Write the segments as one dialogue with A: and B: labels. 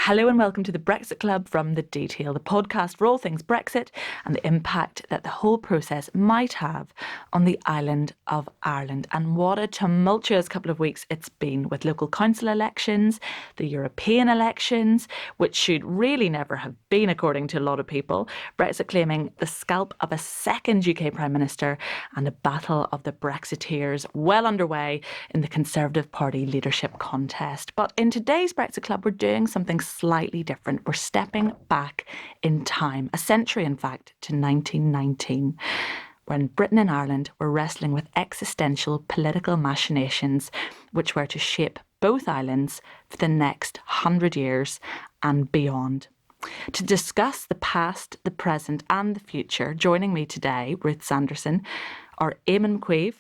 A: Hello and welcome to the Brexit Club from The Detail, the podcast for all things Brexit and the impact that the whole process might have on the island of Ireland. And what a tumultuous couple of weeks it's been, with local council elections, the European elections, which should really never have been, according to a lot of people, Brexit claiming the scalp of a second UK Prime Minister, and a battle of the Brexiteers well underway in the Conservative Party leadership contest. But in today's Brexit Club, we're doing something slightly different. We're stepping back in time, a century in fact, to 1919, when Britain and Ireland were wrestling with existential political machinations which were to shape both islands for the next 100 years and beyond. To discuss the past, the present and the future, joining me today, Ruth Sanderson, are Eamon McQueeve,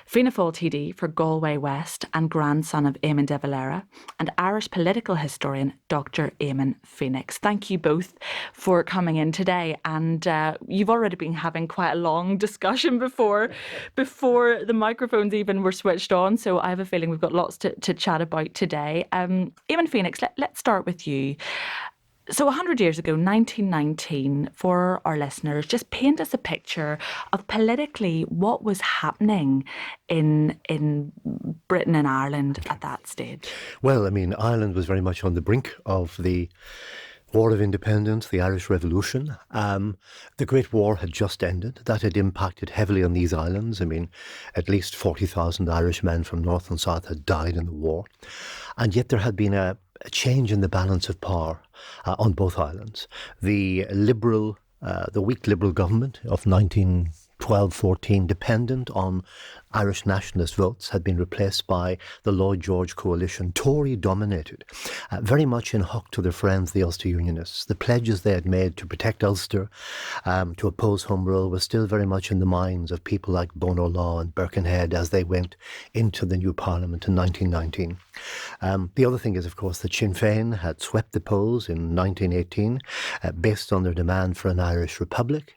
A: Fianna Fáil TD for Galway West and grandson of Eamon de Valera, and Irish political historian Dr. Eamon Phoenix. Thank you both for coming in today. And you've already been having quite a long discussion before the microphones even were switched on. So I have a feeling we've got lots to chat about today. Eamon Phoenix, let's start with you. So 100 years ago, 1919, for our listeners, just paint us a picture of politically what was happening in Britain and Ireland at that stage.
B: Well, I mean, Ireland was very much on the brink of the War of Independence, the Irish Revolution. The Great War had just ended. That had impacted heavily on these islands. I mean, at least 40,000 Irish men from north and south had died in the war. And yet there had been a change in the balance of power on both islands. The weak Liberal government of 1912-14, dependent on Irish nationalist votes, had been replaced by the Lloyd George coalition, Tory dominated, very much in hock to their friends, the Ulster Unionists. The pledges they had made to protect Ulster, to oppose Home Rule, was still very much in the minds of people like Bonar Law and Birkenhead as they went into the new Parliament in 1919. The other thing is, of course, that Sinn Féin had swept the polls in 1918 based on their demand for an Irish Republic.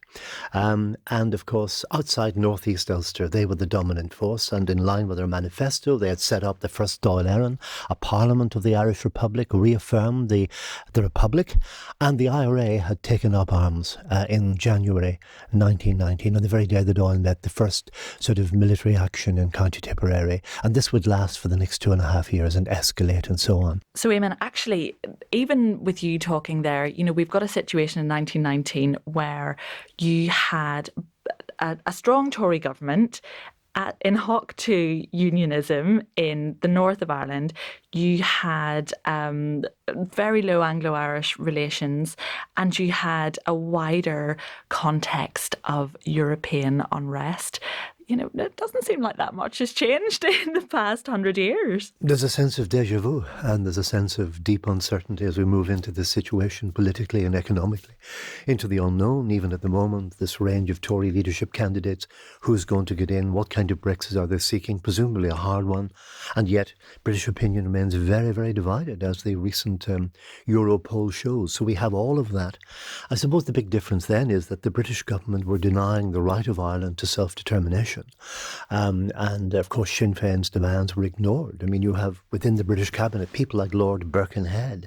B: And of course, outside North East Ulster, they were the dominant force, and in line with their manifesto, they had set up the first Dáil Éireann, a Parliament of the Irish Republic, reaffirmed the Republic, and the IRA had taken up arms in January 1919, on the very day the Dáil met, the first sort of military action in County Tipperary, and this would last for the next 2.5 years and escalate and so on.
A: So, Eamon, actually, even with you talking there, you know, we've got a situation in 1919 where you had a strong Tory government in hock to unionism in the north of Ireland. You had very low Anglo-Irish relations, and you had a wider context of European unrest. You know, it doesn't seem like that much has changed in the past 100 years.
B: There's a sense of déjà vu, and there's a sense of deep uncertainty as we move into this situation politically and economically, into the unknown. Even at the moment, this range of Tory leadership candidates, who's going to get in, what kind of Brexit are they seeking, presumably a hard one. And yet British opinion remains very, very divided, as the recent Europoll shows. So we have all of that. I suppose the big difference then is that the British government were denying the right of Ireland to self-determination. And of course, Sinn Féin's demands were ignored. I mean, you have within the British cabinet people like Lord Birkenhead,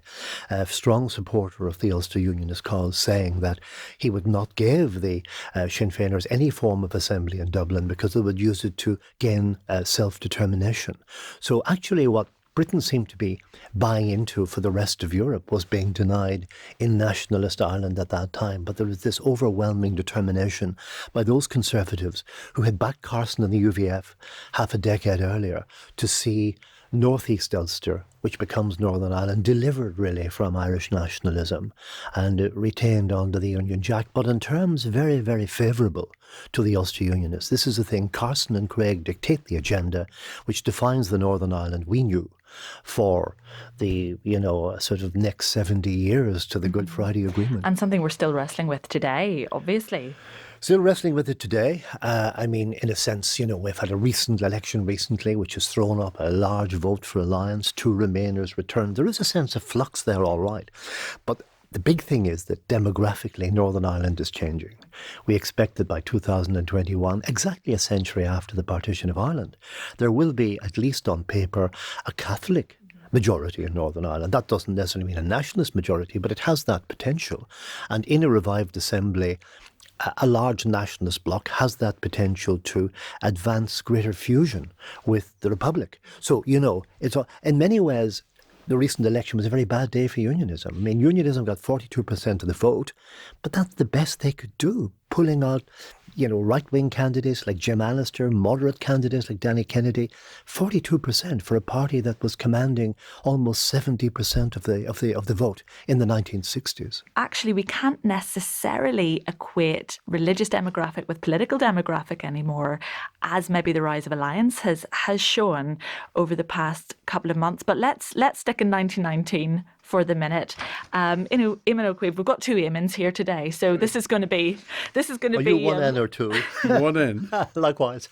B: a strong supporter of the Ulster Unionist cause, saying that he would not give the Sinn Féiners any form of assembly in Dublin because they would use it to gain self-determination. So actually what Britain seemed to be buying into for the rest of Europe was being denied in nationalist Ireland at that time. But there was this overwhelming determination by those Conservatives who had backed Carson and the UVF half a decade earlier to see North East Ulster, which becomes Northern Ireland, delivered really from Irish nationalism and retained under the Union Jack, but in terms very, very favourable to the Ulster Unionists. This is the thing, Carson and Craig dictate the agenda which defines the Northern Ireland we knew for the, sort of next 70 years to the Good Friday Agreement.
A: And something we're still wrestling with today, obviously.
B: Still wrestling with it today. I mean, in a sense, we've had a recent election recently which has thrown up a large vote for alliance, 2 Remainers returned. There is a sense of flux there, all right. But the big thing is that demographically Northern Ireland is changing. We expect that by 2021, exactly a century after the partition of Ireland, there will be, at least on paper, a Catholic majority in Northern Ireland. That doesn't necessarily mean a nationalist majority, but it has that potential. And in a revived assembly, a large nationalist bloc has that potential to advance greater fusion with the Republic. So, in many ways, the recent election was a very bad day for unionism. I mean, unionism got 42% of the vote, but that's the best they could do, pulling out right-wing candidates like Jim Allister, moderate candidates like Danny Kennedy, 42% for a party that was commanding almost 70% of the vote in the 1960s.
A: Actually, we can't necessarily equate religious demographic with political demographic anymore, as maybe the rise of Alliance has shown over the past couple of months. But let's stick in 1919 for the minute. Eamon O'Caoimh, we've got two Eamons here today, so this is going to be.
B: Are you one N or two?
C: One N.
B: Likewise.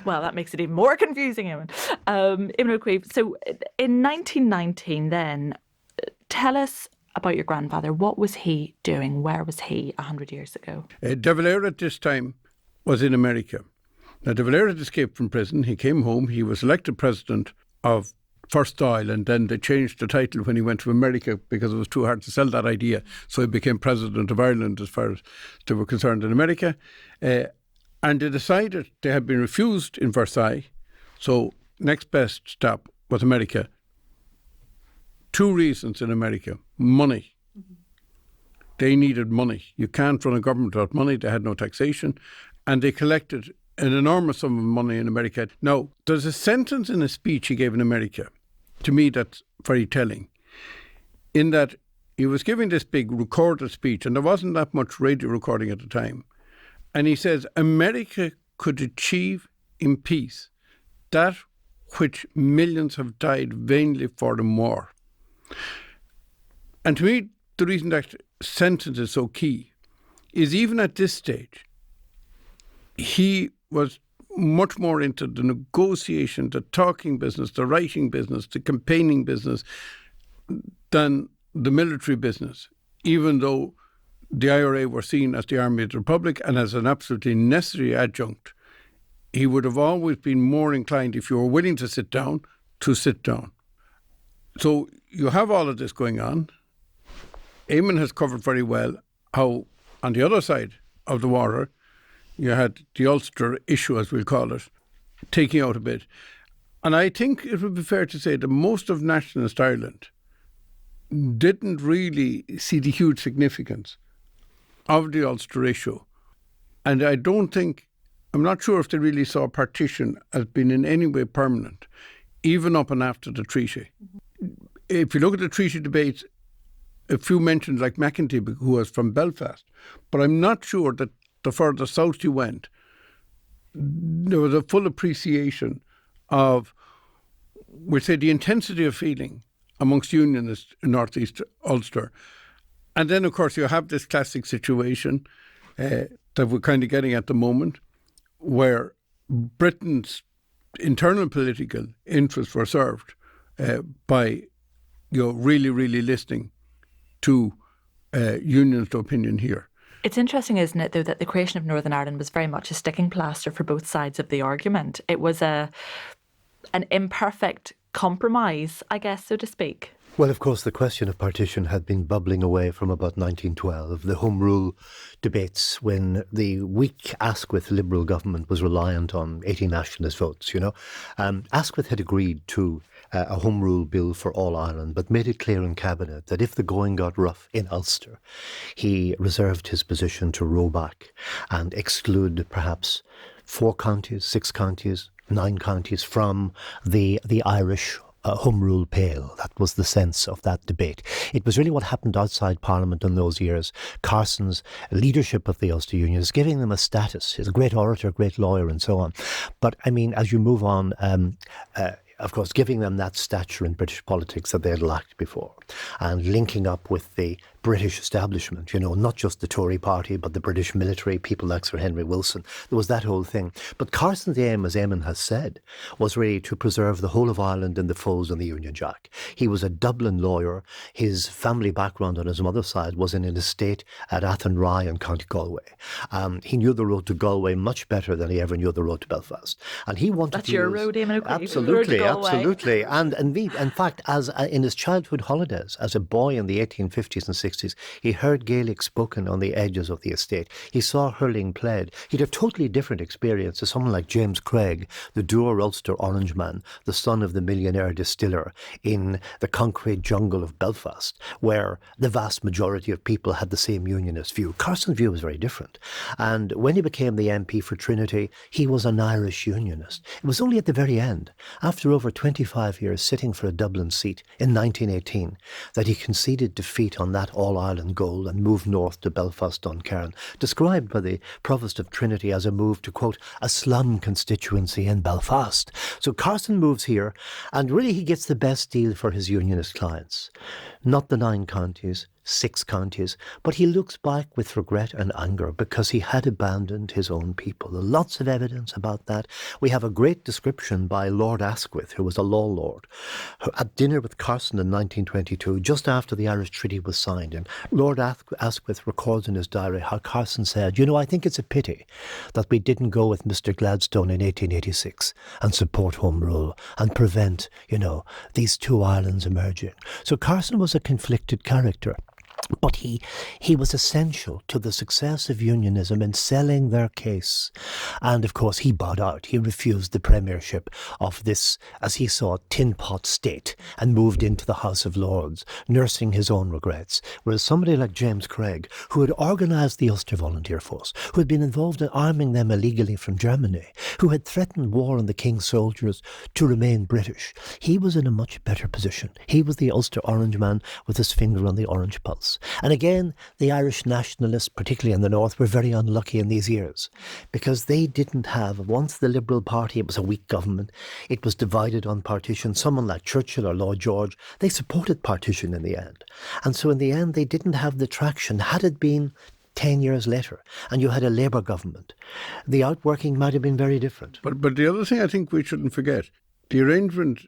A: Well, that makes it even more confusing, Eamon. Eamon O'Caoimh. So, in 1919, then, tell us about your grandfather. What was he doing? Where was he 100 years ago?
C: De Valera at this time was in America. Now, De Valera had escaped from prison. He came home. He was elected president of First Dáil, and then they changed the title when he went to America because it was too hard to sell that idea. So he became president of Ireland as far as they were concerned in America. And they decided they had been refused in Versailles. So next best stop was America. Two reasons in America. Money. They needed money. You can't run a government without money. They had no taxation. And they collected an enormous sum of money in America. Now, there's a sentence in a speech he gave in America. To me, that's very telling. In that he was giving this big recorded speech, and there wasn't that much radio recording at the time. And he says, America could achieve in peace that which millions have died vainly for in war. And to me, the reason that sentence is so key is even at this stage, he was much more into the negotiation, the talking business, the writing business, the campaigning business than the military business, even though the IRA were seen as the Army of the Republic and as an absolutely necessary adjunct. He would have always been more inclined, if you were willing to sit down, to sit down. So you have all of this going on. Eamon has covered very well how, on the other side of the water, you had the Ulster issue, as we'll call it, taking out a bit. And I think it would be fair to say that most of nationalist Ireland didn't really see the huge significance of the Ulster issue. And I'm not sure if they really saw partition as being in any way permanent, even up and after the treaty. If you look at the treaty debates, a few mentioned like McEntee, who was from Belfast, but I'm not sure that the further south you went, there was a full appreciation of, we'll say, the intensity of feeling amongst unionists in North East Ulster. And then, of course, you have this classic situation that we're kind of getting at the moment, where Britain's internal political interests were served by really, really listening to unionist opinion here.
A: It's interesting, isn't it, though, that the creation of Northern Ireland was very much a sticking plaster for both sides of the argument. It was an imperfect compromise, I guess, so to speak.
B: Well, of course, the question of partition had been bubbling away from about 1912, the Home Rule debates, when the weak Asquith Liberal government was reliant on 80 nationalist votes, Asquith had agreed to a Home Rule bill for all Ireland, but made it clear in Cabinet that if the going got rough in Ulster, he reserved his position to row back and exclude perhaps 4 counties, 6 counties, 9 counties from the Irish Home Rule pale. That was the sense of that debate. It was really what happened outside Parliament in those years. Carson's leadership of the Ulster Union is giving them a status. He's a great orator, great lawyer, and so on. But I mean, as you move on, of course, giving them that stature in British politics that they had lacked before, and linking up with the British establishment, not just the Tory party, but the British military, people like Sir Henry Wilson. There was that whole thing. But Carson's aim, as Eamon has said, was really to preserve the whole of Ireland in the folds on the Union Jack. He was a Dublin lawyer. His family background on his mother's side was in an estate at Athenry in County Galway. He knew the road to Galway much better than he ever knew the road to Belfast. And he wanted
A: That's your road, Eamon O'Caoimh.
B: Absolutely.
A: Galway.
B: absolutely. And indeed, in fact, as in his childhood holidays, as a boy in the 1850s and 60s, he heard Gaelic spoken on the edges of the estate. He saw hurling played. He had a totally different experience to someone like James Craig, the Dour Ulster Orangeman, the son of the millionaire distiller in the concrete jungle of Belfast, where the vast majority of people had the same unionist view. Carson's view was very different. And when he became the MP for Trinity, he was an Irish unionist. It was only at the very end, after over 25 years sitting for a Dublin seat in 1918, that he conceded defeat on that All-Ireland goal and moved north to Belfast Duncairn, described by the Provost of Trinity as a move to, quote, a slum constituency in Belfast. So Carson moves here, and really he gets the best deal for his unionist clients. Not the 9 counties, 6 counties, but he looks back with regret and anger because he had abandoned his own people. Lots of evidence about that. We have a great description by Lord Asquith, who was a law lord, at dinner with Carson in 1922, just after the Irish Treaty was signed. And Lord Asquith records in his diary how Carson said, I think it's a pity that we didn't go with Mr. Gladstone in 1886 and support Home Rule and prevent, these 2 islands emerging. So Carson was a conflicted character. But he was essential to the success of unionism in selling their case. And of course, he bowed out. He refused the premiership of this, as he saw, tin pot state and moved into the House of Lords, nursing his own regrets. Whereas somebody like James Craig, who had organised the Ulster Volunteer Force, who had been involved in arming them illegally from Germany, who had threatened war on the King's soldiers to remain British, he was in a much better position. He was the Ulster Orangeman with his finger on the orange pulse. And again, the Irish nationalists, particularly in the north, were very unlucky in these years because they didn't have, once the Liberal Party, it was a weak government, it was divided on partition. Someone like Churchill or Lloyd George, they supported partition in the end. And so in the end, they didn't have the traction. Had it been 10 years later and you had a Labour government, the outworking might have been very different.
C: But the other thing I think we shouldn't forget, the arrangement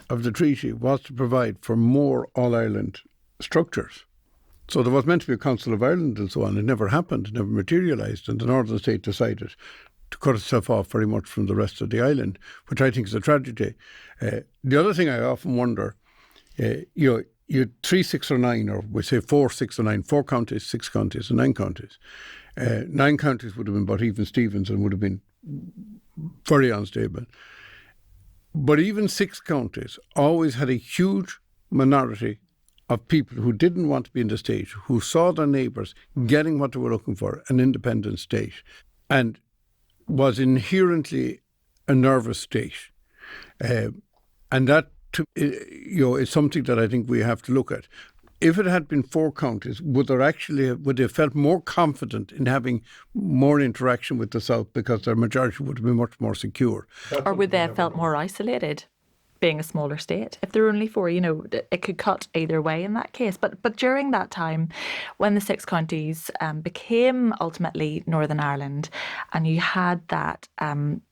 C: of the treaty was to provide for more All-Ireland structures. So there was meant to be a Council of Ireland and so on. It never happened, it never materialised, and the Northern State decided to cut itself off very much from the rest of the island, which I think is a tragedy. The other thing I often wonder, you had 3, 6 or 9, or we say 4, 6 or 9, 4 counties, 6 counties and 9 counties. 9 counties would have been about even Stevens and would have been very unstable. But even 6 counties always had a huge minority of people who didn't want to be in the state, who saw their neighbours getting what they were looking for, an independent state, and was inherently a nervous state. And that, is something that I think we have to look at. If it had been 4 counties, would they have felt more confident in having more interaction with the South because their majority would have been much more secure?
A: Or would they have felt more isolated? Being a smaller state, if there were only 4, it could cut either way in that case. But during that time, when the 6 counties became ultimately Northern Ireland, and you had that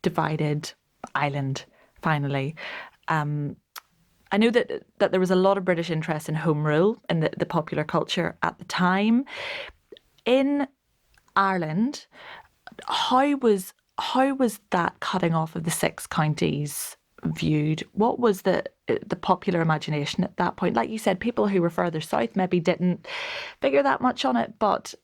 A: divided island finally, I know that there was a lot of British interest in Home Rule in the popular culture at the time. In Ireland, how was that cutting off of the 6 counties viewed? What was the popular imagination at that point? Like you said, people who were further south maybe didn't figure that much on it, but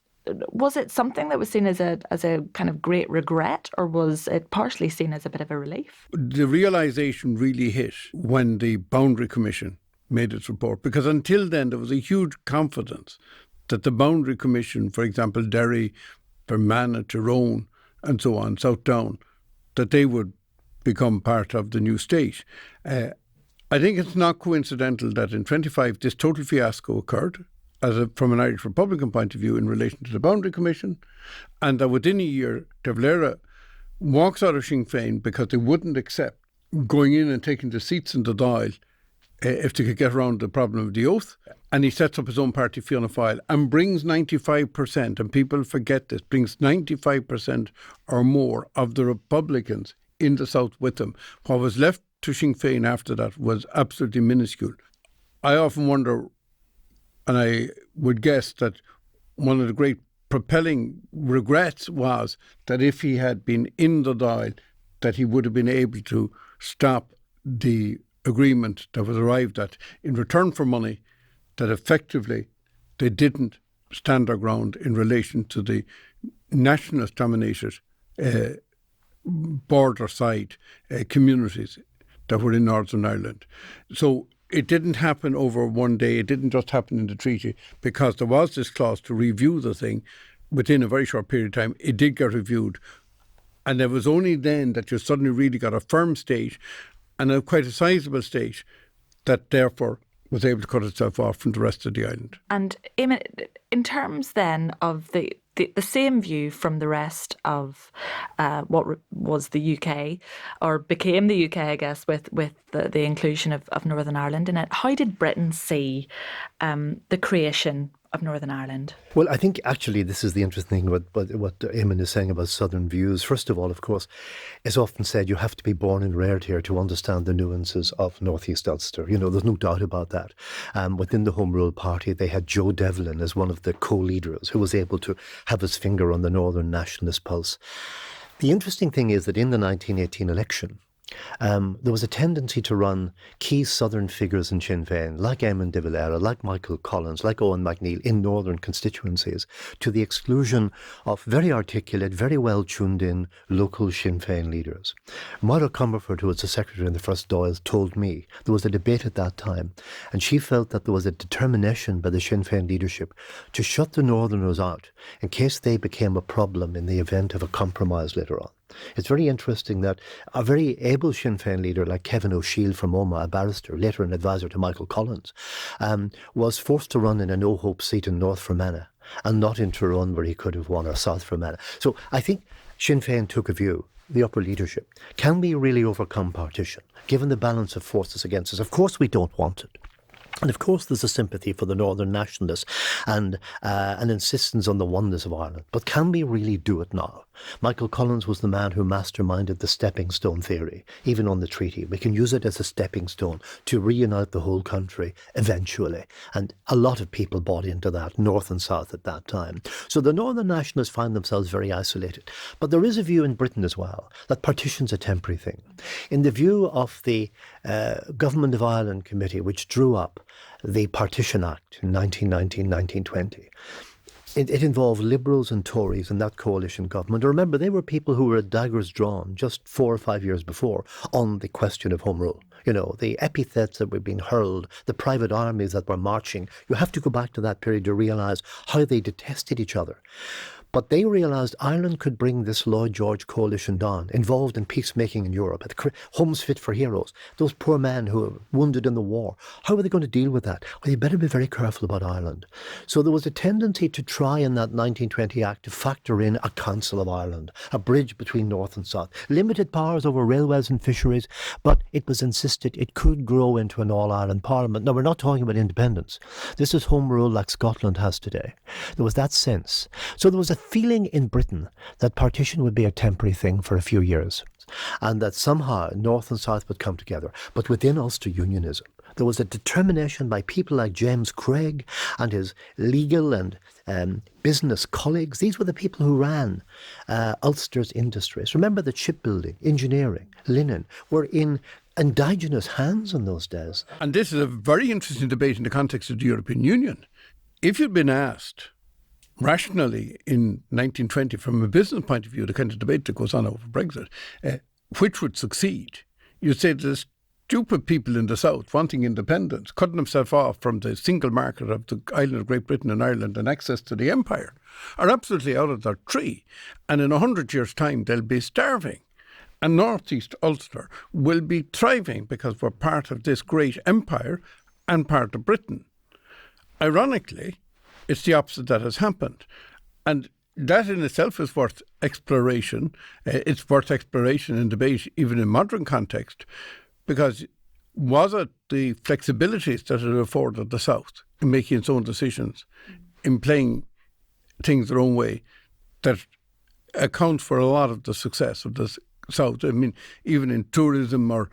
A: was it something that was seen as a kind of great regret, or was it partially seen as a bit of a relief?
C: The realisation really hit when the Boundary Commission made its report, because until then there was a huge confidence that the Boundary Commission, for example, Derry, Fermanagh, Tyrone and so on, South Down, that they would become part of the new state. I think it's not coincidental that in 25 this total fiasco occurred from an Irish Republican point of view in relation to the Boundary Commission, and that within a year De Valera walks out of Sinn Féin because they wouldn't accept going in and taking the seats in the Dáil if they could get around the problem of the oath. And he sets up his own party, Fianna Fáil, and brings 95%, and people forget this, brings 95% or more of the Republicans in the South with them. What was left to Sinn Féin after that was absolutely minuscule. I often wonder, and I would guess that one of the great propelling regrets was that if he had been in the Dáil, that he would have been able to stop the agreement that was arrived at in return for money that effectively they didn't stand their ground in relation to the nationalist-dominated border side communities that were in Northern Ireland. So it didn't happen over one day. It didn't just happen in the treaty, because there was this clause to review the thing within a very short period of time. It did get reviewed. And it was only then that you suddenly really got a firm state, and quite a sizable state, that therefore was able to cut itself off from the rest of the island.
A: And Eamon, in terms then of the same view from the rest of what was the UK, or became the UK, I guess, with the inclusion of Northern Ireland in it, how did Britain see the creation of Northern Ireland?
B: Well, I think actually this is the interesting thing about what Eamon is saying about Southern views. First of all, of course, it's often said you have to be born and reared here to understand the nuances of North East Ulster. You know, there's no doubt about that. Within the Home Rule Party, they had Joe Devlin as one of the co-leaders who was able to have his finger on the Northern nationalist pulse. The interesting thing is that in the 1918 election, there was a tendency to run key southern figures in Sinn Féin, like Eamon de Valera, like Michael Collins, like Owen McNeill, in northern constituencies, to the exclusion of very articulate, very well tuned in local Sinn Féin leaders. Moira Comerford, who was the secretary in the first Dáil, told me there was a debate at that time, and she felt that there was a determination by the Sinn Féin leadership to shut the northerners out in case they became a problem in the event of a compromise later on. It's very interesting that a very able Sinn Féin leader like Kevin O'Shiel from Omagh, a barrister, later an advisor to Michael Collins, was forced to run in a no-hope seat in North Fermanagh and not in Tyrone, where he could have won, or South Fermanagh. So I think Sinn Féin took a view, the upper leadership. Can we really overcome partition, given the balance of forces against us? Of course we don't want it. And of course there's a sympathy for the Northern nationalists and an insistence on the oneness of Ireland. But can we really do it now? Michael Collins was the man who masterminded the stepping stone theory, even on the treaty. We can use it as a stepping stone to reunite the whole country eventually. And a lot of people bought into that, north and south at that time. So the Northern nationalists find themselves very isolated. But there is a view in Britain as well that partition's a temporary thing. In the view of the Government of Ireland Committee, which drew up the Partition Act in 1919-1920, it involved Liberals and Tories in that coalition government. Remember, they were people who were at daggers drawn just 4 or 5 years before on the question of Home Rule. You know, the epithets that were being hurled, the private armies that were marching. You have to go back to that period to realise how they detested each other. But they realised Ireland could bring this Lloyd George coalition down, involved in peacemaking in Europe, at Homes Fit for Heroes, those poor men who were wounded in the war. How are they going to deal with that? Well, you better be very careful about Ireland. So there was a tendency to try in that 1920 Act to factor in a Council of Ireland, a bridge between North and South. Limited powers over railways and fisheries, but it was insisted it could grow into an all-Ireland Parliament. Now, we're not talking about independence. This is home rule like Scotland has today. There was that sense. So there was a feeling in Britain that partition would be a temporary thing for a few years and that somehow North and South would come together. But within Ulster Unionism, there was a determination by people like James Craig and his legal and business colleagues. These were the people who ran Ulster's industries. Remember that shipbuilding, engineering, linen were in indigenous hands in those days.
C: And this is a very interesting debate in the context of the European Union. If you'd been asked rationally in 1920, from a business point of view, the kind of debate that goes on over Brexit, which would succeed, you'd say the stupid people in the south wanting independence, cutting themselves off from the single market of the island of Great Britain and Ireland and access to the empire, are absolutely out of their tree. And in 100 years' time, they'll be starving. And North East Ulster will be thriving because we're part of this great empire and part of Britain. Ironically, it's the opposite that has happened. And that in itself is worth exploration. It's worth exploration and debate, even in modern context, because was it the flexibilities that it afforded the South in making its own decisions, in playing things their own way, that accounts for a lot of the success of the South? I mean, even in tourism or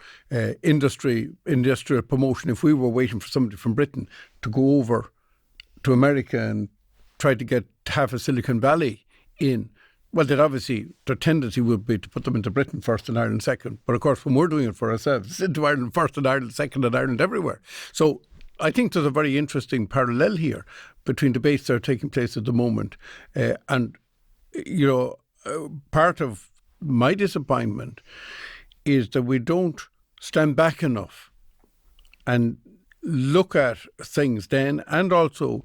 C: industrial promotion, if we were waiting for somebody from Britain to go over to America and try to get half a Silicon Valley in well, their tendency would be to put them into Britain first and Ireland second. But of course, when we're doing it for ourselves, it's into Ireland first and Ireland second and Ireland everywhere. So I think there's a very interesting parallel here between debates that are taking place at the moment. And, part of my disappointment is that we don't stand back enough and look at things then, and also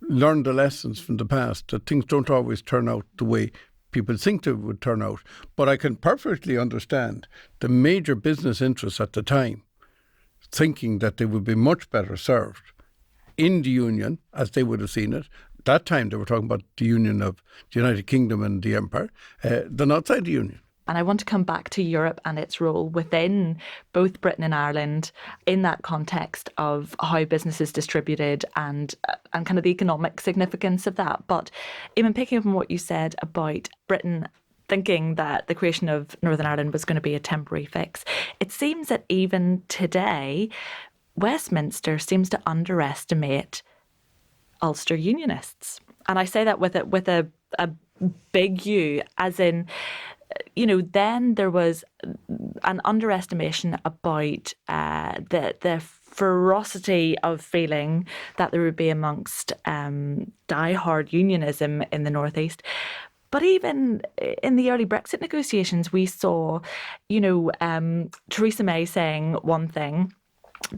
C: learn the lessons from the past, that things don't always turn out the way people think they would turn out. But I can perfectly understand the major business interests at the time thinking that they would be much better served in the Union, as they would have seen it. That time they were talking about the union of the United Kingdom and the Empire, than outside the Union.
A: And I want to come back to Europe and its role within both Britain and Ireland in that context of how business is distributed and kind of the economic significance of that. But Eamon, picking up on what you said about Britain thinking that the creation of Northern Ireland was going to be a temporary fix, it seems that even today, Westminster seems to underestimate Ulster Unionists. And I say that with a big U, as in, then there was an underestimation about the ferocity of feeling that there would be amongst diehard unionism in the Northeast. But even in the early Brexit negotiations, we saw, Theresa May saying one thing,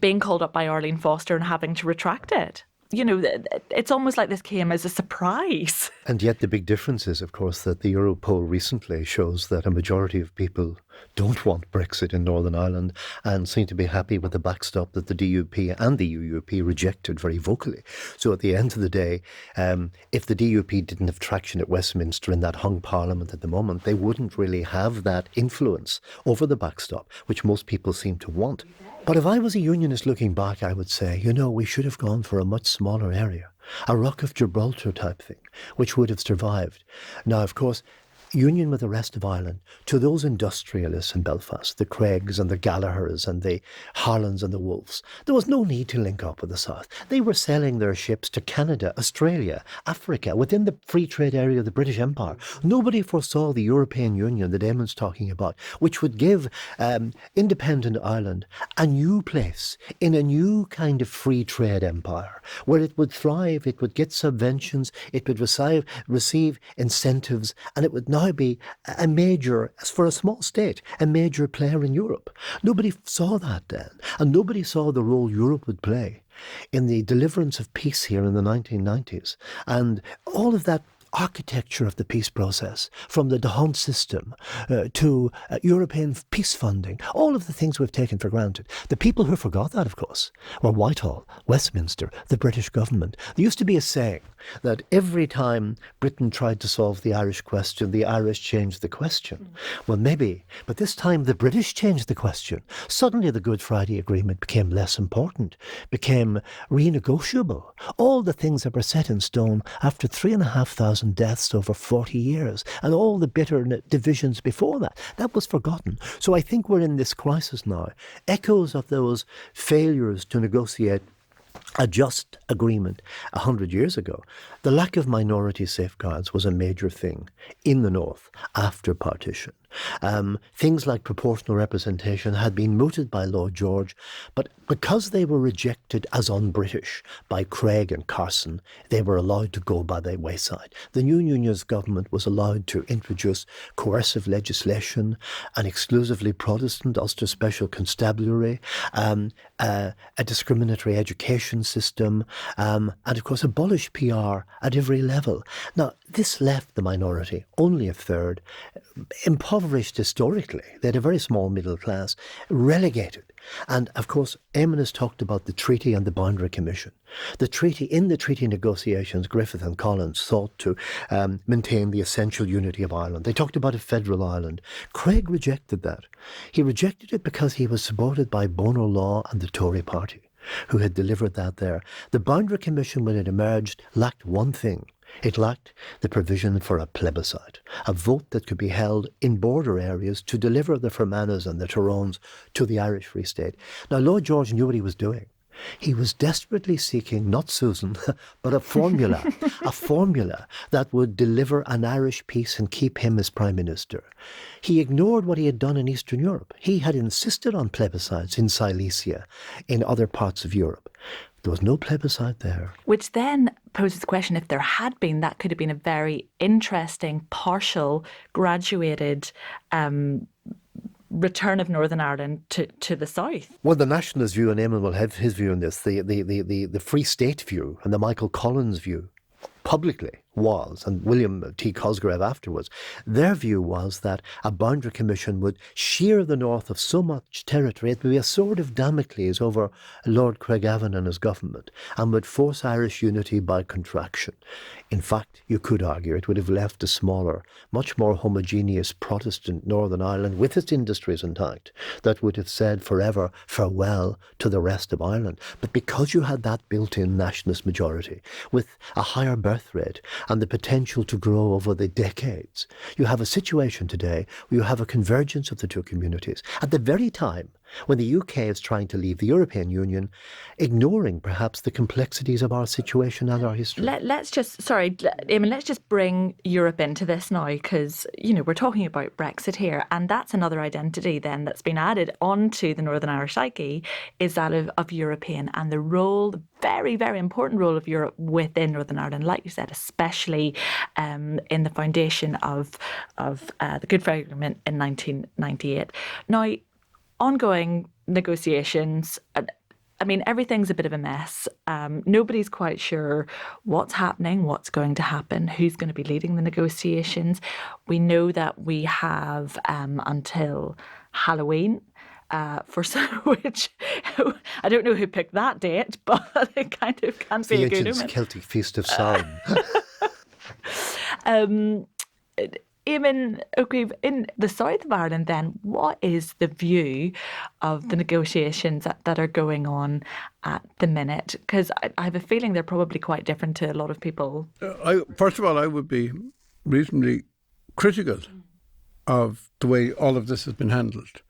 A: being called up by Arlene Foster and having to retract it. It's almost like this came as a surprise.
B: And yet the big difference is, of course, that the Europoll recently shows that a majority of people don't want Brexit in Northern Ireland and seem to be happy with the backstop that the DUP and the UUP rejected very vocally. So at the end of the day, if the DUP didn't have traction at Westminster in that hung parliament at the moment, they wouldn't really have that influence over the backstop, which most people seem to want. But if I was a unionist looking back, I would say, we should have gone for a much smaller area, a Rock of Gibraltar type thing, which would have survived. Now, of course, union with the rest of Ireland, to those industrialists in Belfast, the Craigs and the Gallaghers and the Harlands and the Wolfes, there was no need to link up with the South. They were selling their ships to Canada, Australia, Africa, within the free trade area of the British Empire. Nobody foresaw the European Union that Eamon's talking about, which would give independent Ireland a new place in a new kind of free trade empire, where it would thrive, it would get subventions, it would receive incentives, and it would now be a major, for a small state, a major player in Europe. Nobody saw that then, and nobody saw the role Europe would play in the deliverance of peace here in the 1990s. And all of that architecture of the peace process, from the D'Hondt system to European peace funding, all of the things we've taken for granted. The people who forgot that, of course, were Whitehall, Westminster, the British government. There used to be a saying that every time Britain tried to solve the Irish question, the Irish changed the question. Well, maybe, but this time the British changed the question. Suddenly the Good Friday Agreement became less important, became renegotiable. All the things that were set in stone after 3,500 deaths over 40 years and all the bitter divisions before that, that was forgotten. So I think we're in this crisis now. Echoes of those failures to negotiate a just agreement 100 years ago. The lack of minority safeguards was a major thing in the North after partition. Things like proportional representation had been mooted by Lord George, but because they were rejected as un-British by Craig and Carson, they were allowed to go by the wayside. The new Unionist government was allowed to introduce coercive legislation, an exclusively Protestant Ulster Special Constabulary, a discriminatory education system, and of course abolish PR at every level. Now, this left the minority, only a third, impoverished historically. They had a very small middle class, relegated. And of course, Eamon has talked about the treaty and the Boundary Commission. In the treaty negotiations, Griffith and Collins sought to maintain the essential unity of Ireland. They talked about a federal Ireland. Craig rejected that. He rejected it because he was supported by Bonar Law and the Tory party, who had delivered that there. The Boundary Commission, when it emerged, lacked one thing. It lacked the provision for a plebiscite, a vote that could be held in border areas to deliver the Fermanagh and the Tyrones to the Irish Free State. Now, Lord George knew what he was doing. He was desperately seeking, not Susan, but a formula that would deliver an Irish peace and keep him as Prime Minister. He ignored what he had done in Eastern Europe. He had insisted on plebiscites in Silesia, in other parts of Europe. There was no plebiscite there.
A: Which then poses the question, if there had been, that could have been a very interesting, partial, graduated return of Northern Ireland to the south.
B: Well, the nationalist view, and Eamon will have his view on this, the Free State view and the Michael Collins view publicly was, and William T. Cosgrave afterwards, their view was that a boundary commission would shear the north of so much territory, it would be a sword of Damocles over Lord Craigavon and his government, and would force Irish unity by contraction. In fact, you could argue it would have left a smaller, much more homogeneous Protestant Northern Ireland with its industries intact, that would have said forever farewell to the rest of Ireland. But because you had that built-in nationalist majority, with a higher birth rate, and the potential to grow over the decades, you have a situation today where you have a convergence of the two communities at the very time when the UK is trying to leave the European Union, ignoring perhaps the complexities of our situation and our history.
A: Let's just bring Europe into this now, because, we're talking about Brexit here, and that's another identity then that's been added onto the Northern Irish psyche, is that of European, and the role, the very, very important role of Europe within Northern Ireland, like you said, especially in the foundation of the Good Friday Agreement in 1998. Now, ongoing negotiations, everything's a bit of a mess. Nobody's quite sure what's happening, what's going to happen, who's going to be leading the negotiations. We know that we have until Halloween, which I don't know who picked that date, but it kind of can't be a good omen.
B: The Celtic Feast of Samhain.
A: Eamon O'Keefe, in the south of Ireland then, what is the view of the negotiations that are going on at the minute? Because I have a feeling they're probably quite different to a lot of people.
C: First of all, I would be reasonably critical of the way all of this has been handled.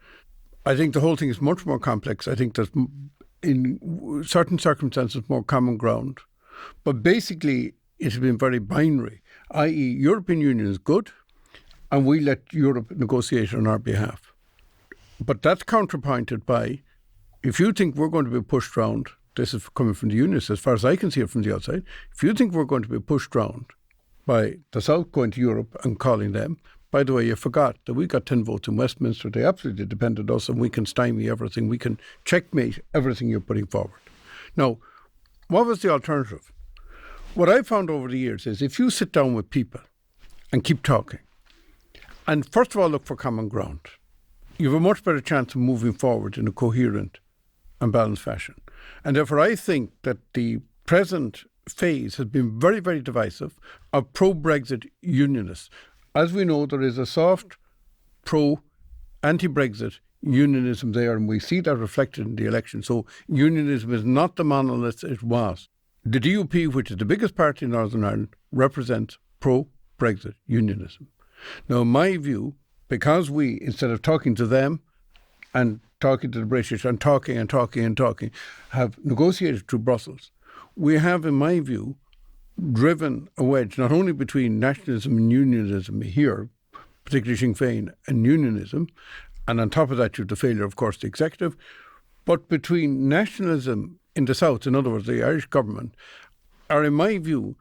C: I think the whole thing is much more complex. I think there's, in certain circumstances, more common ground. But basically, it has been very binary, i.e. European Union is good, and we let Europe negotiate on our behalf. But that's counterpointed by, if you think we're going to be pushed round, this is coming from the unionists, as far as I can see it from the outside, if you think we're going to be pushed round by the South going to Europe and calling them, by the way, you forgot that we got 10 votes in Westminster. They absolutely depend on us, and we can stymie everything. We can checkmate everything you're putting forward. Now, what was the alternative? What I found over the years is if you sit down with people and keep talking, and first of all look for common ground, you have a much better chance of moving forward in a coherent and balanced fashion. And therefore I think that the present phase has been very, very divisive of pro-Brexit unionists. As we know, there is a soft pro-anti-Brexit unionism there, and we see that reflected in the election. So unionism is not the monolith it was. The DUP, which is the biggest party in Northern Ireland, represents pro-Brexit unionism. Now, in my view, because we, instead of talking to them and talking to the British and talking, have negotiated through Brussels, we have, in my view, driven a wedge not only between nationalism and unionism here, particularly Sinn Féin, and unionism, and on top of that you have the failure, of course, the executive, but between nationalism in the South, in other words, the Irish government, are, in my view,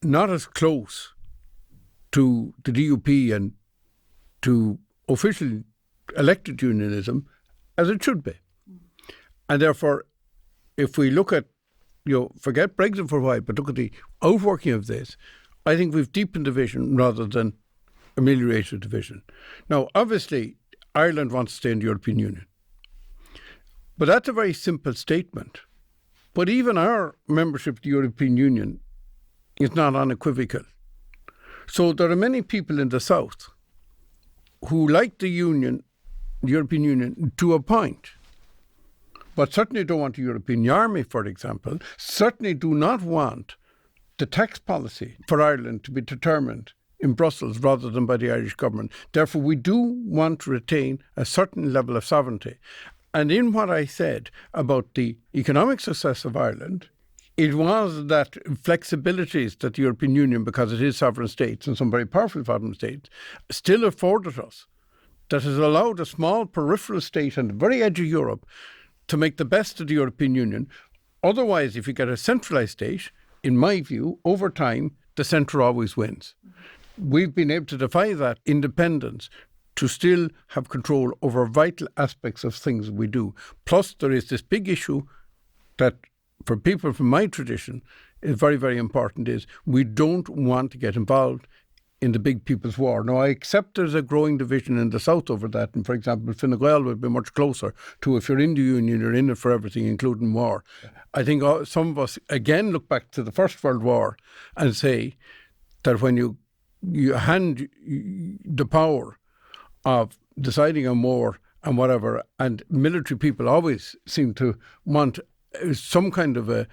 C: not as close to the DUP and to official elected unionism as it should be. And therefore, if we look at, forget Brexit for a while, but look at the outworking of this, I think we've deepened division rather than ameliorated division. Now, obviously, Ireland wants to stay in the European Union. But that's a very simple statement. But even our membership of the European Union is not unequivocal. So there are many people in the South who like the Union, the European Union, to a point, but certainly don't want the European Army, for example, certainly do not want the tax policy for Ireland to be determined in Brussels rather than by the Irish government. Therefore, we do want to retain a certain level of sovereignty. And in what I said about the economic success of Ireland, it was that flexibilities that the European Union, because it is sovereign states and some very powerful sovereign states, still afforded us, that has allowed a small peripheral state on the very edge of Europe to make the best of the European Union. Otherwise, if you get a centralised state, in my view, over time, the centre always wins. We've been able to defy that independence to still have control over vital aspects of things we do. Plus, there is this big issue that, for people from my tradition, is very, very important, is we don't want to get involved in the big people's war. Now, I accept there's a growing division in the south over that, and for example, Fine Gael would be much closer to, if you're in the union, you're in it for everything, including war. I think some of us, again, look back to the First World War and say that when you hand the power of deciding on war and whatever, and military people always seem to want some kind of a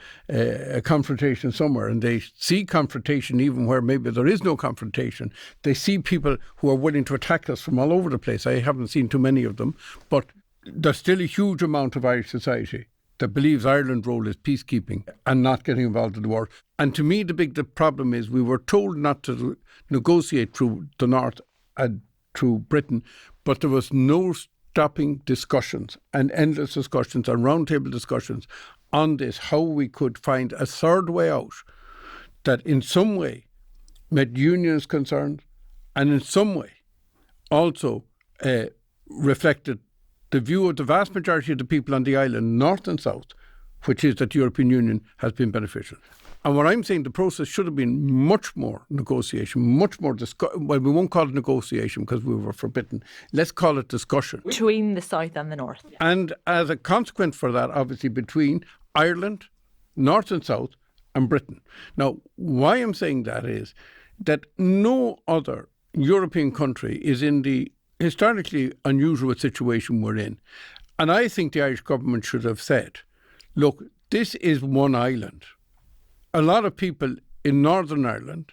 C: confrontation somewhere, and they see confrontation even where maybe there is no confrontation. They see people who are willing to attack us from all over the place. I haven't seen too many of them, but there's still a huge amount of Irish society that believes Ireland's role is peacekeeping and not getting involved in the war. And to me, the problem is we were told not to negotiate through the North and through Britain, but there was no stopping discussions and endless discussions and roundtable discussions on this, how we could find a third way out that in some way met unions' concerns and in some way also reflected the view of the vast majority of the people on the island, north and south, which is that the European Union has been beneficial. And what I'm saying, the process should have been much more negotiation, much more well, we won't call it negotiation because we were forbidden. Let's call it discussion.
A: Between the south and the north.
C: And as a consequence for that, obviously, between Ireland, north and south, and Britain. Now, why I'm saying that is that no other European country is in the historically unusual situation we're in. And I think the Irish government should have said, look, this is one island. A lot of people in Northern Ireland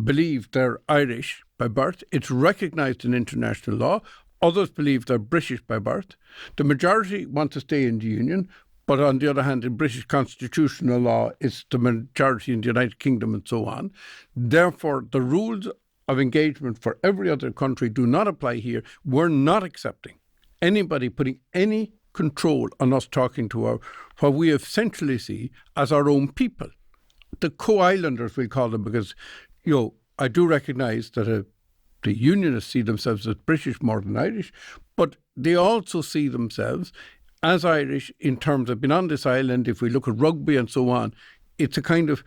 C: believe they're Irish by birth. It's recognised in international law. Others believe they're British by birth. The majority want to stay in the Union, but on the other hand, in British constitutional law, it's the majority in the United Kingdom and so on. Therefore, the rules of engagement for every other country do not apply here. We're not accepting anybody putting any control on us talking to what we essentially see as our own people. The co-islanders, we call them, because, I do recognise that the Unionists see themselves as British more than Irish, but they also see themselves as Irish in terms of being on this island. If we look at rugby and so on, it's a kind of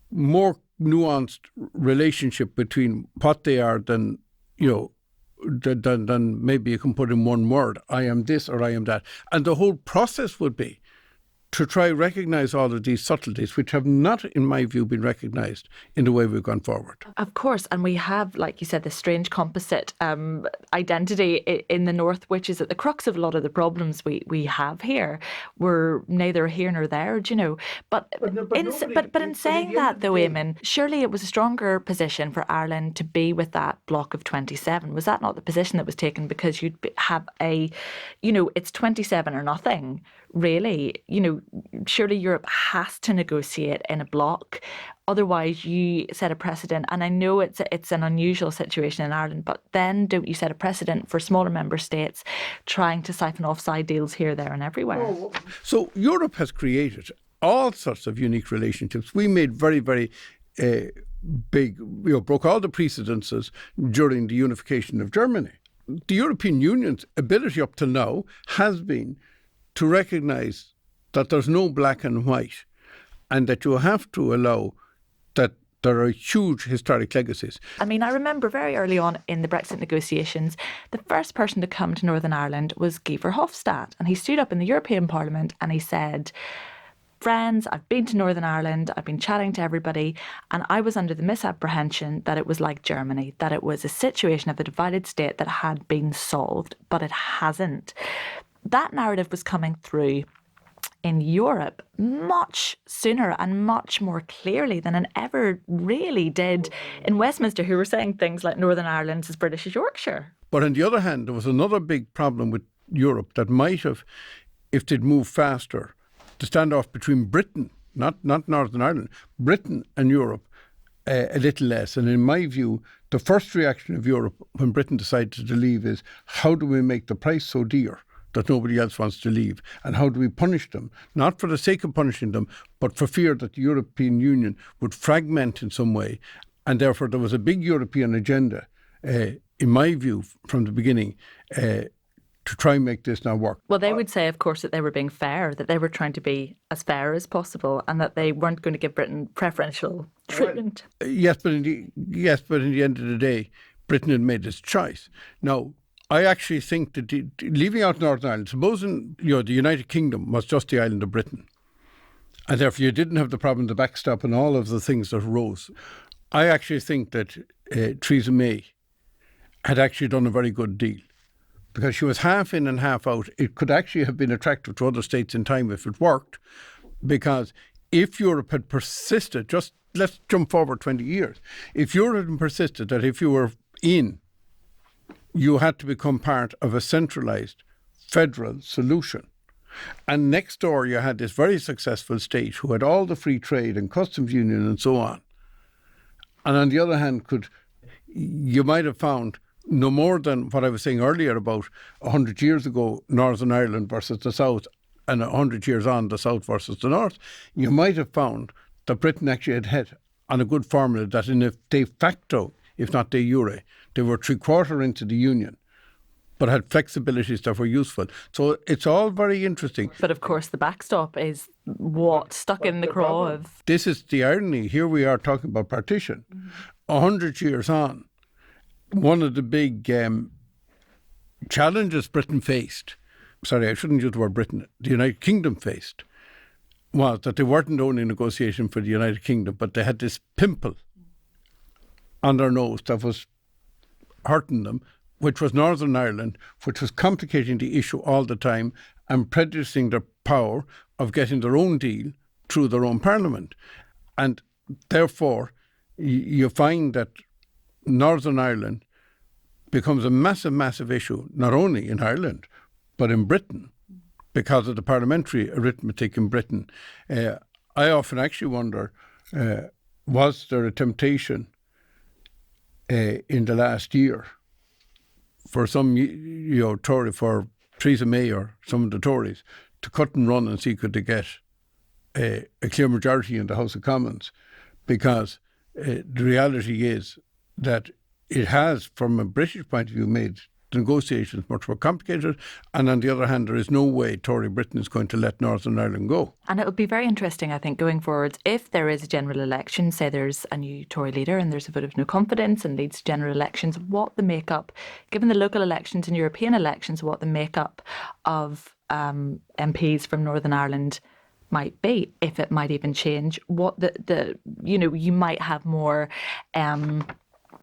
C: more nuanced relationship between what they are than maybe you can put in one word, I am this or I am that. And the whole process would be to try to recognise all of these subtleties, which have not, in my view, been recognised in the way we've gone forward.
A: Of course, and we have, like you said, this strange composite identity in the North, which is at the crux of a lot of the problems we have here. We're neither here nor there, But in saying that, though, Eamon, surely it was a stronger position for Ireland to be with that bloc of 27. Was that not the position that was taken because you'd have it's 27 or nothing? Really, surely Europe has to negotiate in a bloc. Otherwise, you set a precedent. And I know it's an unusual situation in Ireland, but then don't you set a precedent for smaller member states trying to siphon off side deals here, there and everywhere?
C: So Europe has created all sorts of unique relationships. We made very, very big, broke all the precedences during the unification of Germany. The European Union's ability up till now has been to recognise that there's no black and white and that you have to allow that there are huge historic legacies.
A: I mean, I remember very early on in the Brexit negotiations, the first person to come to Northern Ireland was Guy Verhofstadt, and he stood up in the European Parliament and he said, friends, I've been to Northern Ireland, I've been chatting to everybody, and I was under the misapprehension that it was like Germany, that it was a situation of a divided state that had been solved, but it hasn't. That narrative was coming through in Europe much sooner and much more clearly than it ever really did in Westminster, who were saying things like Northern Ireland is British as Yorkshire.
C: But on the other hand, there was another big problem with Europe that might have, if they'd moved faster, the standoff between Britain, not Northern Ireland, Britain and Europe, a little less. And in my view, the first reaction of Europe when Britain decided to leave is, how do we make the price so dear that nobody else wants to leave? And how do we punish them? Not for the sake of punishing them, but for fear that the European Union would fragment in some way. And therefore there was a big European agenda, in my view, from the beginning, to try and make this now work.
A: Well, they would say, of course, that they were being fair, that they were trying to be as fair as possible, and that they weren't going to give Britain preferential treatment.
C: Yes, but in the end of the day, Britain had made its choice. Now, I actually think that leaving out Northern Ireland, supposing the United Kingdom was just the island of Britain, and therefore you didn't have the problem of the backstop and all of the things that arose, I actually think that Theresa May had actually done a very good deal, because she was half in and half out. It could actually have been attractive to other states in time if it worked, because if Europe had persisted, just let's jump forward 20 years, if Europe had persisted that if you were in, you had to become part of a centralised federal solution. And next door you had this very successful state who had all the free trade and customs union and so on. And on the other hand, you might have found no more than what I was saying earlier about 100 years ago, Northern Ireland versus the South, and 100 years on, the South versus the North, you might have found that Britain actually had hit on a good formula that in a de facto, if not de jure, they were 3/4 into the Union, but had flexibilities that were useful. So it's all very interesting.
A: But of course, the backstop is what stuck in the craw of...
C: This is the irony. Here we are talking about partition. 100 years on, one of the big challenges Britain faced, sorry, I shouldn't use the word Britain, the United Kingdom faced, was that they weren't only negotiating for the United Kingdom, but they had this pimple on their nose that was hurting them, which was Northern Ireland, which was complicating the issue all the time and prejudicing their power of getting their own deal through their own parliament. And therefore, you find that Northern Ireland becomes a massive, massive issue, not only in Ireland, but in Britain, because of the parliamentary arithmetic in Britain. I often actually wonder, was there a temptation in the last year for some, Tory, for Theresa May or some of the Tories to cut and run and see could they get a clear majority in the House of Commons? Because the reality is that it has, from a British point of view, made the negotiations much more complicated. And on the other hand, there is no way Tory Britain is going to let Northern Ireland go. And
A: it would be very interesting, I think, going forward, if there is a general election, say there's a new Tory leader and there's a vote of no confidence and leads to general elections, what the makeup, given the local elections and European elections, what the makeup of MPs from Northern Ireland might be, if it might even change, what you might have more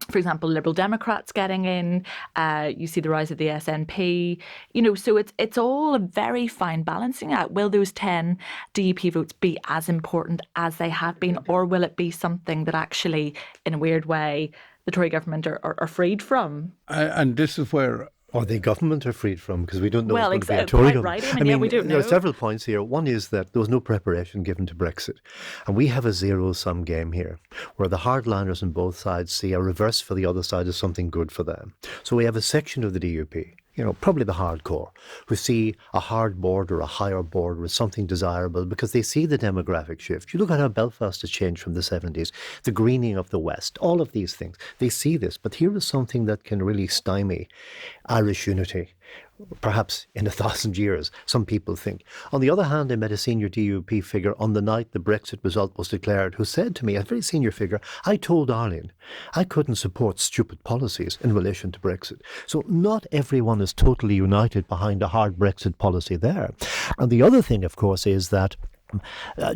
A: for example, Liberal Democrats getting in, you see the rise of the SNP, so it's all a very fine balancing act. Will those 10 DUP votes be as important as they have been, or will it be something that actually, in a weird way, the Tory government are freed from? And this is where...
B: Or the government are freed from, because we don't know it's going to be a Tory government.
A: Right, I mean, we don't know.
B: There are several points here. One is that there was no preparation given to Brexit. And we have a zero-sum game here, where the hardliners on both sides see a reverse for the other side as something good for them. So we have a section of the DUP, probably the hardcore, who see a hard border, a higher border as something desirable because they see the demographic shift. You look at how Belfast has changed from the 70s, the greening of the West, all of these things. They see this, but here is something that can really stymie Irish unity, perhaps in 1,000 years, some people think. On the other hand, I met a senior DUP figure on the night the Brexit result was declared who said to me, a very senior figure, I told Arlene I couldn't support stupid policies in relation to Brexit. So not everyone is totally united behind a hard Brexit policy there. And the other thing, of course, is that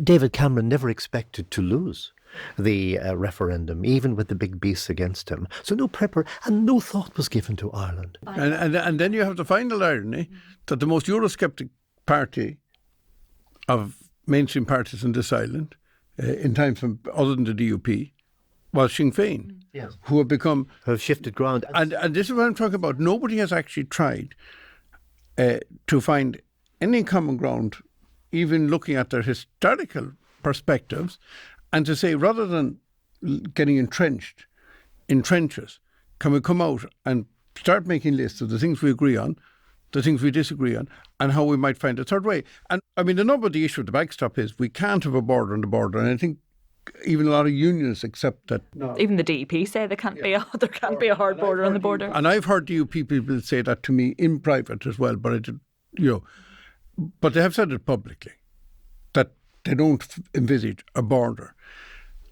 B: David Cameron never expected to lose the referendum, even with the big beasts against him. So no and no thought was given to Ireland.
C: And then you have the final irony that the most Eurosceptic party of mainstream parties in this island, in times other than the DUP, was Sinn Féin,
B: yes,
C: who have shifted
B: ground.
C: And this is what I'm talking about. Nobody has actually tried to find any common ground, even looking at their historical perspectives, and to say, rather than getting entrenched in trenches, can we come out and start making lists of the things we agree on, the things we disagree on, and how we might find a third way. And I mean, the number of the issue of the backstop is we can't have a border on the border, and I think even a lot of unions accept that.
A: No. Even the DEP say there can't be a hard border on the border.
C: And I've heard DUP people say that to me in private as well, but but they have said it publicly that they don't envisage a border.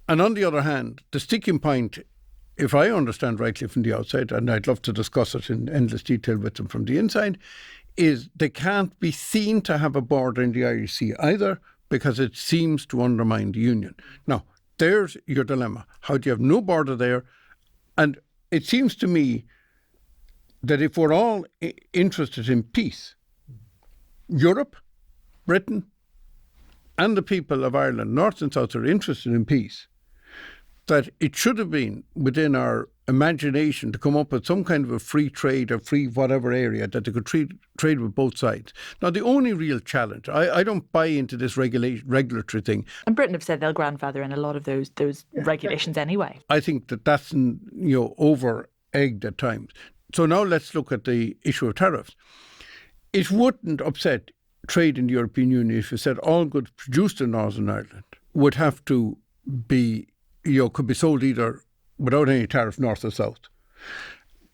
C: And on the other hand, the sticking point, if I understand rightly from the outside, and I'd love to discuss it in endless detail with them from the inside, is they can't be seen to have a border in the Irish Sea either, because it seems to undermine the union. Now, there's your dilemma. How do you have no border there? And it seems to me that if we're all interested in peace, Europe, Britain, and the people of Ireland, North and South, are interested in peace, that it should have been within our imagination to come up with some kind of a free trade or free whatever area that they could trade with both sides. Now, the only real challenge, I don't buy into this regulatory thing.
A: And Britain have said they'll grandfather in a lot of those regulations anyway.
C: I think that's over-egged at times. So now let's look at the issue of tariffs. It wouldn't upset trade in the European Union if you said all goods produced in Northern Ireland would have to be, could be sold either without any tariff north or south.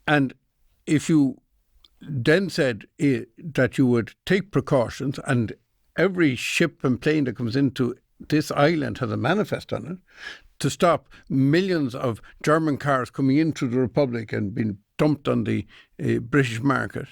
C: And if you then said that you would take precautions, and every ship and plane that comes into this island has a manifest on it, to stop millions of German cars coming into the Republic and being dumped on the British market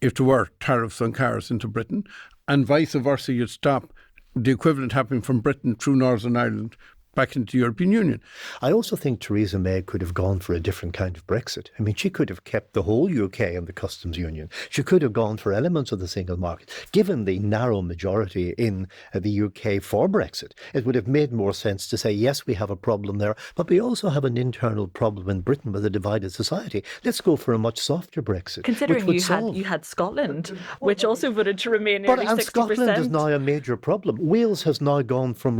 C: if there were tariffs on cars into Britain, and vice versa, you'd stop the equivalent happening from Britain through Northern Ireland back into the European Union.
B: I also think Theresa May could have gone for a different kind of Brexit. I mean, she could have kept the whole UK in the customs union. She could have gone for elements of the single market. Given the narrow majority in the UK for Brexit, it would have made more sense to say, yes, we have a problem there, but we also have an internal problem in Britain with a divided society. Let's go for a much softer Brexit.
A: Considering you had Scotland, which also voted to remain nearly 60%.
B: And Scotland is now a major problem. Wales has now gone from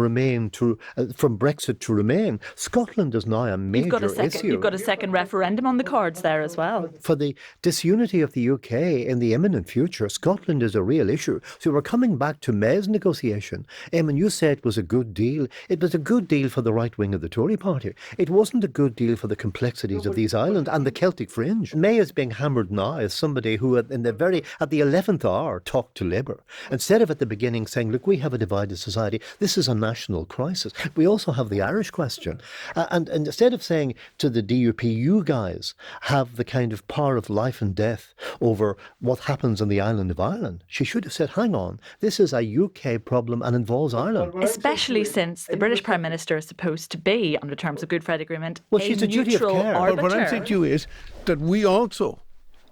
B: Brexit to remain. Scotland is now a major issue.
A: You've got a second referendum on the cards there as well.
B: For the disunity of the UK in the imminent future, Scotland is a real issue. So we're coming back to May's negotiation. Eamon, you said it was a good deal. It was a good deal for the right wing of the Tory party. It wasn't a good deal for the complexities of these islands and the Celtic fringe. May is being hammered now as somebody who at the 11th hour talked to Labour. Instead of at the beginning saying, look, we have a divided society. This is a national crisis. We also have the Irish question. And instead of saying to the DUP, you guys have the kind of power of life and death over what happens on the island of Ireland, she should have said, hang on, this is a UK problem and involves Ireland.
A: Especially since the British Prime Minister is supposed to be, under terms of Good Friday Agreement,
B: she's a duty of care.
C: But what I'm saying to you is that we also,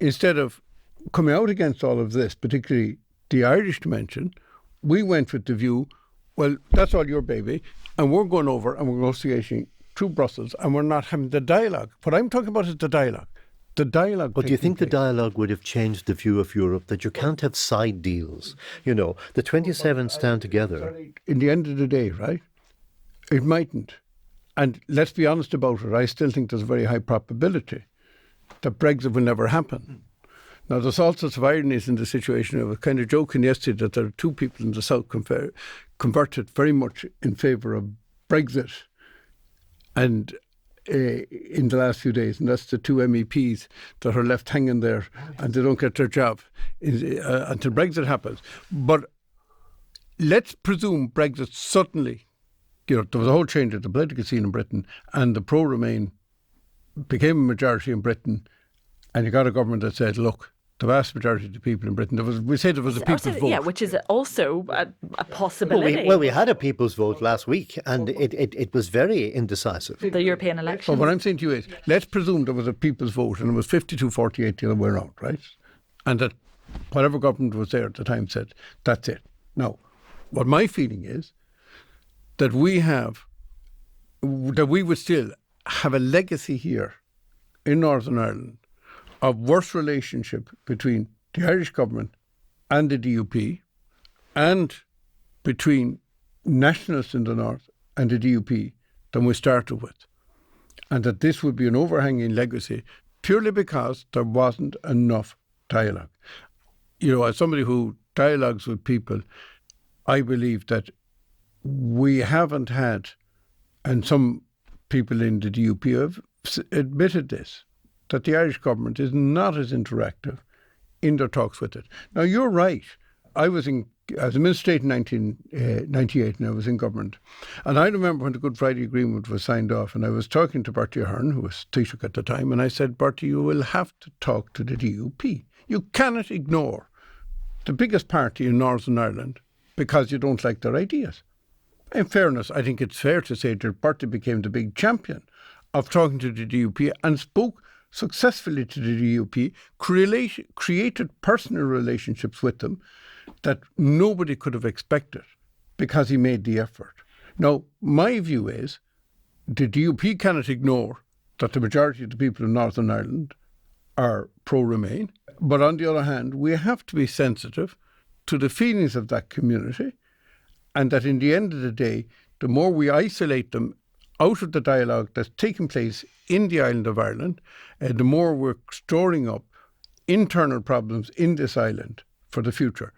C: instead of coming out against all of this, particularly the Irish dimension, we went with the view, well, that's all your baby, and we're going over and we're negotiating through Brussels, and we're not having the dialogue. What I'm talking about is the dialogue. The dialogue.
B: But do you think the dialogue would have changed the view of Europe, that you can't have side deals? The 27 stand together.
C: In the end of the day, right, it mightn't. And let's be honest about it, I still think there's a very high probability that Brexit will never happen. Now, there's all sorts of ironies in the situation. I was kind of joking yesterday that there are two people in the South converted very much in favour of Brexit and in the last few days, and that's the two MEPs that are left hanging there and they don't get their job until Brexit happens. But let's presume Brexit suddenly, there was a whole change of the political scene in Britain, and the pro-Remain became a majority in Britain, and you got a government that said, look, the vast majority of the people in Britain, we said it was a people's vote.
A: Yeah, which is also a possibility.
B: Well, we had a people's vote last week, and it was very indecisive.
A: The European elections.
C: But what I'm saying to you is, let's presume there was a people's vote, and it was 52-48 the other way around, right? And that whatever government was there at the time said, that's it. Now, what my feeling is, that we would still have a legacy here in Northern Ireland of worse relationship between the Irish government and the DUP, and between nationalists in the north and the DUP than we started with. And that this would be an overhanging legacy purely because there wasn't enough dialogue. You know, as somebody who dialogues with people, I believe that we haven't had, and some people in the DUP have admitted this, that the Irish government is not as interactive in their talks with it. Now, you're right. I was in as a minister in 1998, and I was in government. And I remember when the Good Friday Agreement was signed off, and I was talking to Bertie Ahern, who was Taoiseach at the time, and I said, Bertie, you will have to talk to the DUP. You cannot ignore the biggest party in Northern Ireland because you don't like their ideas. In fairness, I think it's fair to say that Bertie became the big champion of talking to the DUP and spoke successfully to the DUP, created personal relationships with them that nobody could have expected because he made the effort. Now, my view is the DUP cannot ignore that the majority of the people in Northern Ireland are pro-Remain. But on the other hand, we have to be sensitive to the feelings of that community, and that in the end of the day, the more we isolate them out of the dialogue that's taking place in the island of Ireland, the more we're storing up internal problems in this island for the future.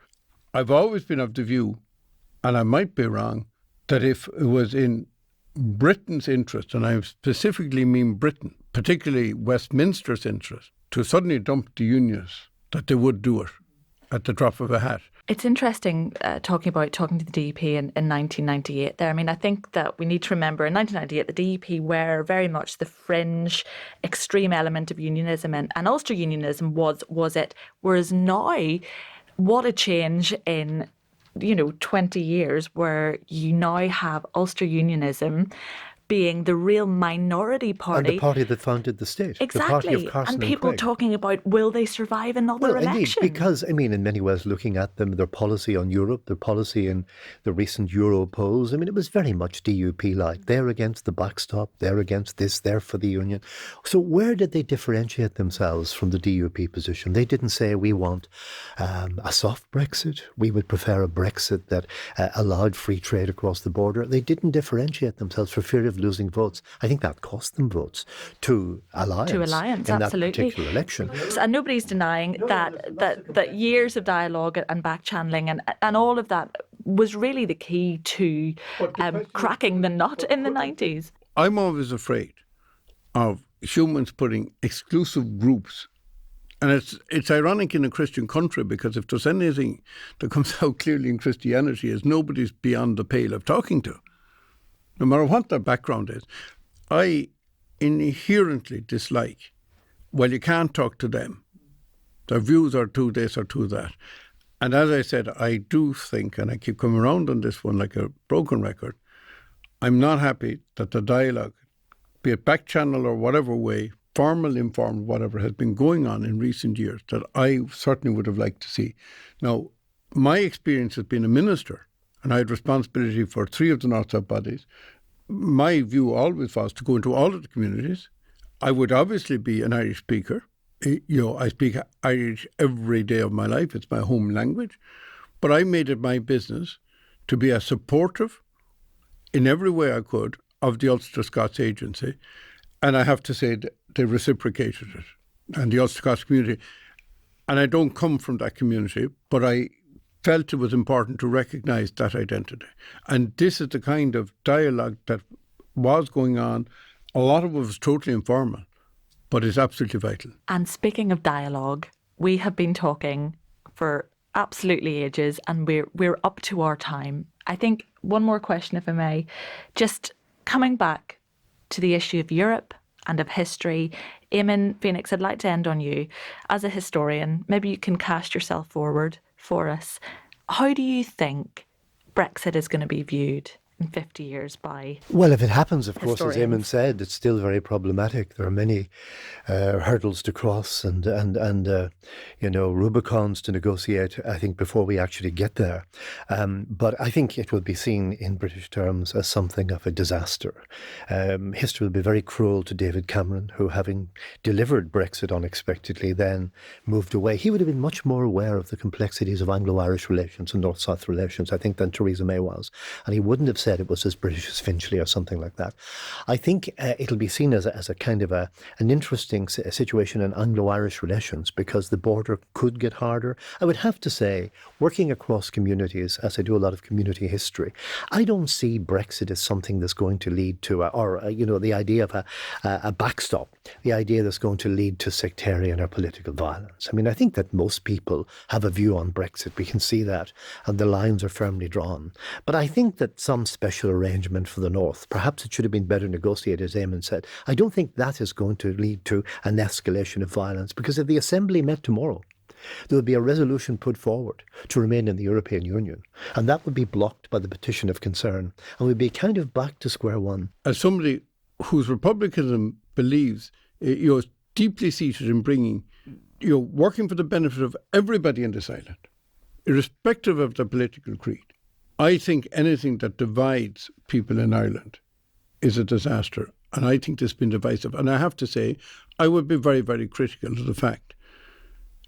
C: I've always been of the view, and I might be wrong, that if it was in Britain's interest, and I specifically mean Britain, particularly Westminster's interest, to suddenly dump the unions, that they would do it at the drop of a hat.
A: It's interesting talking to the DUP in 1998 there. I mean, I think that we need to remember in 1998 the DUP were very much the fringe, extreme element of unionism, and Ulster unionism was it. Whereas now, what a change in 20 years, where you now have Ulster unionism being the real minority party.
B: And the party that founded the state.
A: Exactly.
B: The party of Carson
A: and people
B: Craig.
A: talking about, will they survive another election?
B: Indeed, because, I mean, in many ways, looking at them, their policy on Europe, their policy in the recent Euro polls, I mean, it was very much DUP-like. They're against the backstop, they're against this, they're for the union. So where did they differentiate themselves from the DUP position? They didn't say, we want a soft Brexit. We would prefer a Brexit that allowed free trade across the border. They didn't differentiate themselves for fear of losing votes. I think that cost them votes to Alliance.
A: To Alliance,
B: in
A: absolutely.
B: that particular election.
A: And nobody's denying that years of dialogue and back channeling and all of that was really the key to cracking the nut in the 90s.
C: I'm always afraid of humans putting exclusive groups. And it's ironic in a Christian country, because if there's anything that comes out clearly in Christianity is nobody's beyond the pale of talking to, no matter what their background is. I inherently dislike, well, you can't talk to them. Their views are to this or to that. And as I said, I do think, and I keep coming around on this one like a broken record, I'm not happy that the dialogue, be it back channel or whatever way, formal, informal, whatever, has been going on in recent years, that I certainly would have liked to see. Now, my experience as being a minister, and I had responsibility for 3 of the North-South bodies, my view always was to go into all of the communities. I would obviously be an Irish speaker. I speak Irish every day of my life. It's my home language. But I made it my business to be as supportive in every way I could of the Ulster Scots Agency. And I have to say that they reciprocated it. And the Ulster Scots community, and I don't come from that community, but I felt it was important to recognise that identity. And this is the kind of dialogue that was going on. A lot of it was totally informal, but it's absolutely vital.
A: And speaking of dialogue, we have been talking for absolutely ages, and we're up to our time. I think one more question, if I may, just coming back to the issue of Europe and of history. Eamon Phoenix, I'd like to end on you. As a historian, maybe you can cast yourself forward for us. How do you think Brexit is going to be viewed in 50 years by...
B: Well, if it happens, of course, as
A: historians.
B: Eamon said, it's still very problematic. There are many hurdles to cross and Rubicons to negotiate, I think, before we actually get there. But I think it will be seen in British terms as something of a disaster. History will be very cruel to David Cameron, who, having delivered Brexit unexpectedly, then moved away. He would have been much more aware of the complexities of Anglo-Irish relations and North-South relations, I think, than Theresa May was. And he wouldn't have said it was as British as Finchley or something like that. I think it'll be seen as a kind of an interesting situation in Anglo-Irish relations, because the border could get harder. I would have to say, working across communities, as I do a lot of community history, I don't see Brexit as something that's going to lead to, the idea of a backstop, the idea that's going to lead to sectarian or political violence. I mean, I think that most people have a view on Brexit. We can see that, and the lines are firmly drawn. But I think that some special arrangement for the North, perhaps it should have been better negotiated, as Eamon said. I don't think that is going to lead to an escalation of violence, because if the Assembly met tomorrow, there would be a resolution put forward to remain in the European Union, and that would be blocked by the petition of concern, and we'd be kind of back to square one.
C: As somebody whose republicanism believes is deeply seated in bringing, working for the benefit of everybody in this island, irrespective of their political creed, I think anything that divides people in Ireland is a disaster. And I think this has been divisive. And I have to say, I would be very, very critical to the fact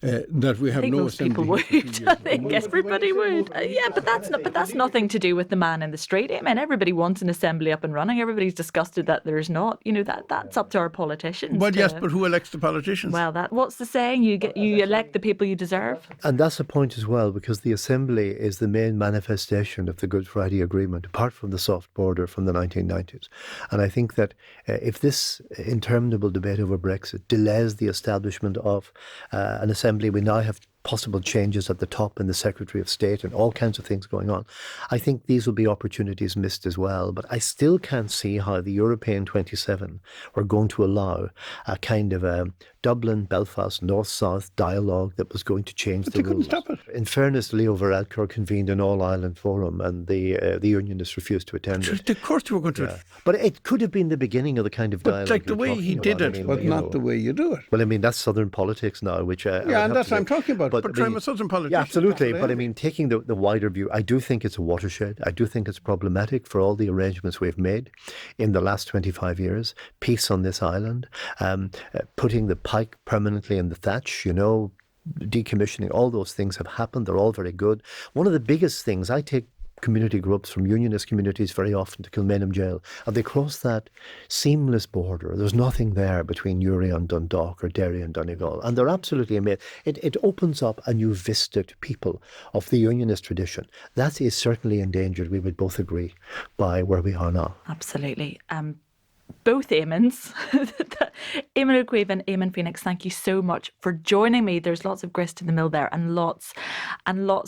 C: that we have no assembly.
A: Most people would. I think everybody would. But that's nothing to do with the man in the street. I mean, everybody wants an assembly up and running. Everybody's disgusted that there's not. That's up to our politicians.
C: Well, yes, but who elects the politicians?
A: Well, what's the saying? You elect the people you deserve.
B: And that's a point as well, because the Assembly is the main manifestation of the Good Friday Agreement, apart from the soft border from the 1990s. And I think that if this interminable debate over Brexit delays the establishment of an Assembly, we now have possible changes at the top in the Secretary of State and all kinds of things going on. I think these will be opportunities missed as well. But I still can't see how the European 27 were going to allow a kind of a Dublin, Belfast, North-South dialogue that was going to change the rules.
C: Stop it.
B: In fairness, Leo Varadkar convened an all-Ireland forum, and the Unionists refused to attend it.
C: Of course they were going to.
B: Yeah. But it could have been the beginning of the kind of dialogue.
C: But like the way he did it, but not the way you do it.
B: Well, I mean, that's Southern politics now, which
C: and that's what I'm talking about. But I'm a Southern politician.
B: Yeah, absolutely. But I mean, taking the wider view, I do think it's a watershed. I do think it's problematic for all the arrangements we've made in the last 25 years. Peace on this island, putting the pike permanently in the thatch, decommissioning, all those things have happened. They're all very good. One of the biggest things, I take community groups from unionist communities very often to Kilmainham Jail, and they cross that seamless border. There's nothing there between Newry and Dundalk or Derry and Donegal, and they're absolutely amazing. It opens up a new vista to people of the unionist tradition. That is certainly endangered, we would both agree, by where we are now.
A: Absolutely. Both Eamons, Eamon O'Queeve and Eamon Phoenix, thank you so much for joining me. There's lots of grist in the mill there and lots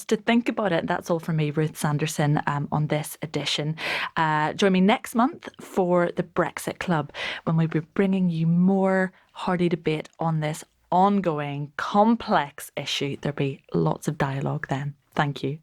A: to think about it. That's all from me, Ruth Sanderson, on this edition. Join me next month for the Brexit Club, when we'll be bringing you more hearty debate on this ongoing complex issue. There'll be lots of dialogue then. Thank you.